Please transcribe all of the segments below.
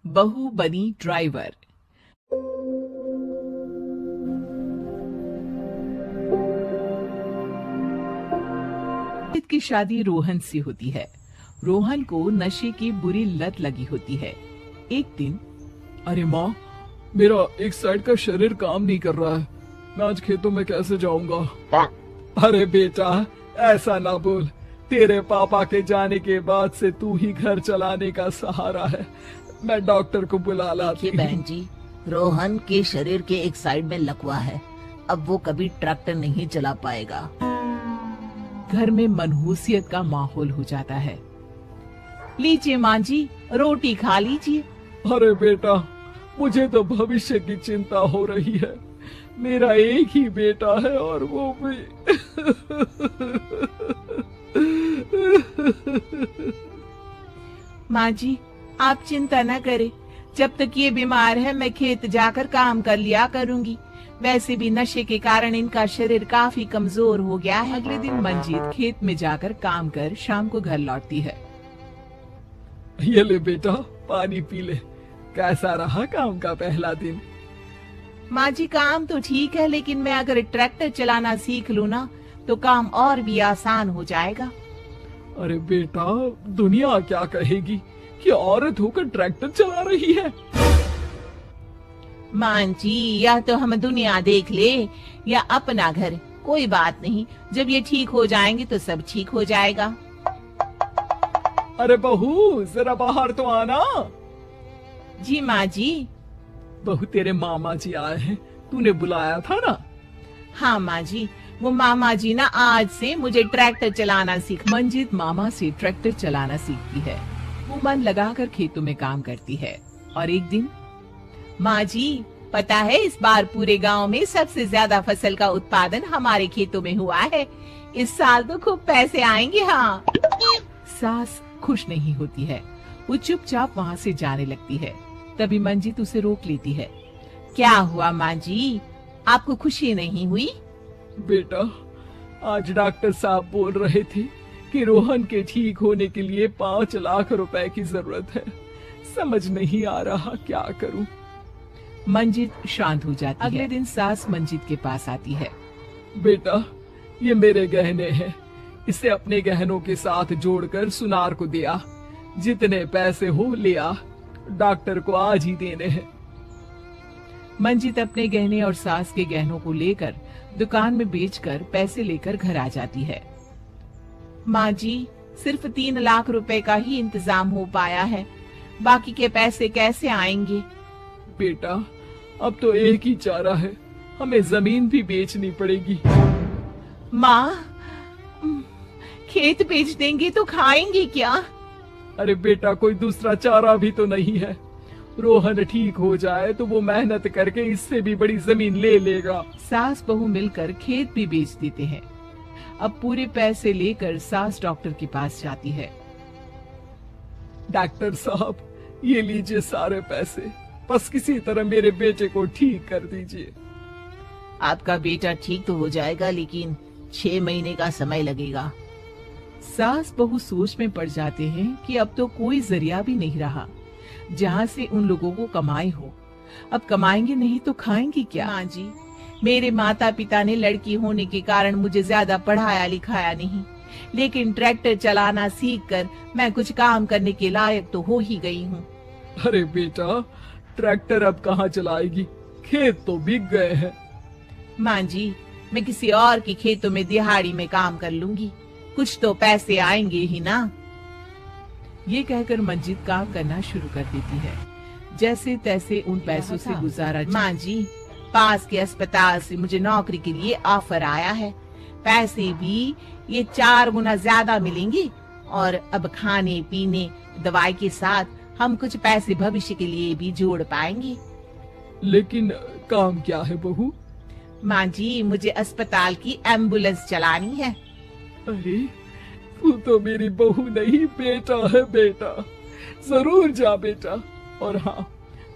बहू बनी ड्राइवर। मंजित की शादी रोहन से होती है। रोहन को नशे की बुरी लत लगी होती है। एक दिन, अरे माँ, मेरा एक साइड का शरीर काम नहीं कर रहा है। मैं आज खेतों में कैसे जाऊंगा? अरे बेटा, ऐसा ना बोल। तेरे पापा के जाने के बाद से तू ही घर चलाने का सहारा है। मैं डॉक्टर को बुला लाती हूँ। बहन जी, रोहन के शरीर के एक साइड में लकवा है। अब वो कभी ट्रैक्टर नहीं चला पाएगा। घर में मनहूसियत का माहौल हो जाता है। लीजिए माँ जी, रोटी खा लीजिए। अरे बेटा, मुझे तो भविष्य की चिंता हो रही है। मेरा एक ही बेटा है और वो भी माँ जी, आप चिंता न करें। जब तक ये बीमार है मैं खेत जाकर काम कर लिया करूंगी। वैसे भी नशे के कारण इनका शरीर काफी कमजोर हो गया है। अगले दिन मंजीत खेत में जाकर काम कर शाम को घर लौटती है। ये ले बेटा, पानी पी ले। कैसा रहा काम का पहला दिन? माँ जी, काम तो ठीक है, लेकिन मैं अगर ट्रैक्टर चलाना सीख लूँ ना तो काम और भी आसान हो जाएगा। अरे बेटा, दुनिया क्या कहेगी कि औरत होकर ट्रैक्टर चला रही है? माँ जी, या तो हम दुनिया देख ले या अपना घर, कोई बात नहीं। जब ये ठीक हो जाएंगे तो सब ठीक हो जाएगा। अरे बहू, जरा बाहर तो आना। जी माँ जी। बहू, तेरे मामा जी आए हैं, तूने बुलाया था ना? हाँ माँ जी, वो मामा जी ना आज से मुझे ट्रैक्टर चलाना सीख। मंजीत मामा से ट्रैक्टर चलाना सीखती है। वो मन लगाकर खेतों में काम करती है। और एक दिन, माँ जी, पता है इस बार पूरे गांव में सबसे ज्यादा फसल का उत्पादन हमारे खेतों में हुआ है। इस साल तो खूब पैसे आएंगे। हाँ। सास खुश नहीं होती है। वो चुपचाप वहाँ से जाने लगती है। तभी मंजीत उसे रोक लेती है। क्या हुआ माँ जी, आपको खुशी नहीं हुई? बेटा, आज डॉक्टर साहब बोल रहे थे कि रोहन के ठीक होने के लिए 5 लाख रुपए की जरूरत है। समझ नहीं आ रहा क्या करूं। मंजीत शांत हो जाती है। अगले दिन सास मंजीत के पास आती है। बेटा, ये मेरे गहने हैं। इसे अपने गहनों के साथ जोड़कर सुनार को दिया। जितने पैसे हो ले आ, डॉक्टर को आज ही देने हैं। मंजीत अपने गहने और सास के गहनों को लेकर दुकान में बेचकर पैसे लेकर घर आ जाती है। माँ जी, सिर्फ 3 लाख रुपए का ही इंतजाम हो पाया है। बाकी के पैसे कैसे आएंगे? बेटा, अब तो एक ही चारा है, हमें जमीन भी बेचनी पड़ेगी। माँ, खेत बेच देंगे तो खाएंगे क्या? अरे बेटा, कोई दूसरा चारा भी तो नहीं है। रोहन ठीक हो जाए तो वो मेहनत करके इससे भी बड़ी जमीन ले लेगा। सास बहू मिलकर खेत भी बेच देते हैं। अब पूरे पैसे लेकर सास डॉक्टर के पास जाती है। डॉक्टर साहब, ये लीजिए सारे पैसे, बस किसी तरह मेरे बेटे को ठीक कर दीजिए। आपका बेटा ठीक तो हो जाएगा, लेकिन 6 महीने का समय लगेगा। सास बहू सोच में पड़ जाते हैं कि अब तो कोई जरिया भी नहीं रहा जहाँ से उन लोगों को कमाई हो। अब कमाएंगे नहीं तो खाएंगे क्या? हाँ जी, मेरे माता पिता ने लड़की होने के कारण मुझे ज्यादा पढ़ाया लिखाया नहीं, लेकिन ट्रैक्टर चलाना सीखकर मैं कुछ काम करने के लायक तो हो ही गई हूँ। अरे बेटा, ट्रैक्टर अब कहाँ चलाएगी? खेत तो बिक गए हैं। माँ जी, मैं किसी और के खेतों में दिहाड़ी में काम कर लूंगी, कुछ तो पैसे आएंगे ही ना। ये कहकर मंजीत काम करना शुरू कर देती है। जैसे तैसे उन पैसों से गुजारा। माँ जी, पास के अस्पताल से मुझे नौकरी के लिए ऑफर आया है। पैसे भी ये 4 गुना ज्यादा मिलेंगे और अब खाने पीने दवाई के साथ हम कुछ पैसे भविष्य के लिए भी जोड़ पाएंगे। लेकिन काम क्या है बहू? माँ जी, मुझे अस्पताल की एम्बुलेंस चलानी है। अरे, तू तो मेरी बहू नहीं, बेटा है बेटा। जरूर जा बेटा। और हाँ,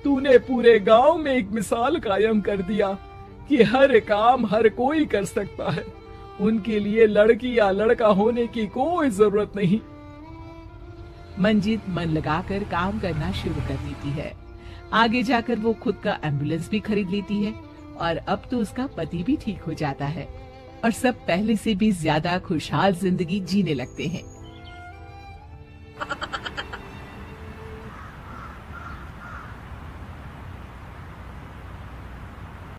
तूने पूरे गांव में एक मिसाल कायम कर दिया कि हर काम हर कोई कर सकता है। उनके लिए लड़की या लड़का होने की कोई जरूरत नहीं। मंजित मन लगाकर काम करना शुरू कर देती है। आगे जाकर वो खुद का एम्बुलेंस भी खरीद लेती है और अब तो उसका पति भी ठीक हो जाता है और सब पहले से भी ज्यादा खुशहाल जिंदगी जीने लगते हैं।